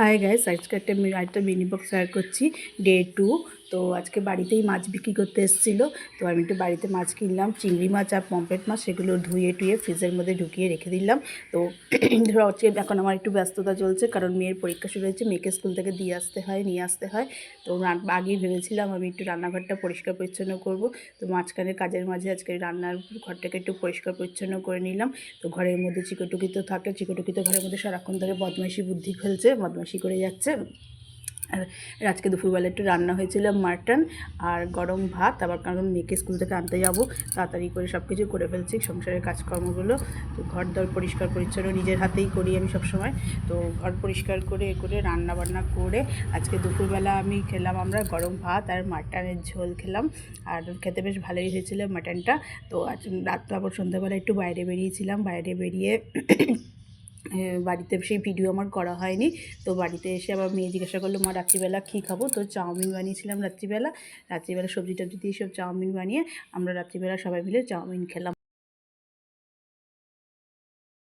Hi guys, আজকে একটা mini blog share করছি। ডে 2। তো আজকে বাড়িতেই মাছ বিক্রি করতে এসেছিলো। তো আমি একটু বাড়িতে মাছ কিনলাম, চিংড়ি মাছ আর পমফ্রেট মাছ। সেগুলো ধুয়ে টুয়ে ফ্রিজের মধ্যে ঢুকিয়ে রেখে দিলাম। তো হচ্ছে এখন আমার একটু ব্যস্ততা চলছে, কারণ মেয়ের পরীক্ষা শুরু হয়েছে। মেয়েকে স্কুল থেকে নিয়ে আসতে হয়। তো আগেই ভেবেছিলাম আমি একটু রান্নাঘরটা পরিষ্কার পরিচ্ছন্ন করব। তো মাঝখানে কাজের মাঝে আজকে রান্নার ঘরটাকে একটু পরিষ্কার পরিচ্ছন্ন করে নিলাম। তো ঘরের মধ্যে চিকটুকি তো থাকে, চিকটুকি তো ঘরের মধ্যে সারাক্ষণ ধরে বদমাইশি বুদ্ধি খেলছে, বদমাইশি করে যাচ্ছে। আর আজকে দুপুরবেলা একটু রান্না হয়েছিল মাটন আর গরম ভাত। আবার কারণ মেয়েকে স্কুল থেকে আনতে যাব, তাড়াতাড়ি করে সব কিছু করে ফেলছি সংসারের কাজকর্মগুলো। তো ঘর দর পরিষ্কার পরিচ্ছন্ন নিজের হাতেই করি আমি সবসময়। তো ঘর পরিষ্কার করে রান্না বান্না করে আজকে দুপুরবেলা আমি খেলাম আমরা গরম ভাত আর মাটনের ঝোল খেলাম। আর খেতে বেশ ভালোই হয়েছিল মাটনটা। তো আজ রাত আবার সন্ধ্যাবেলা একটু বাইরে বেরিয়েছিলাম, বাইরে বেরিয়ে বাড়িতে সেই ভিডিও আমার করা হয়নি। তো বাড়িতে এসে আবার মেয়ে জিজ্ঞাসা করলো, মা রাত্রিবেলা কী খাবো? তো চাউমিন বানিয়েছিলাম রাত্রিবেলা সবজি টবজি দিয়ে সব চাউমিন বানিয়ে আমরা রাত্রিবেলা সবাই মিলে চাউমিন খেলাম।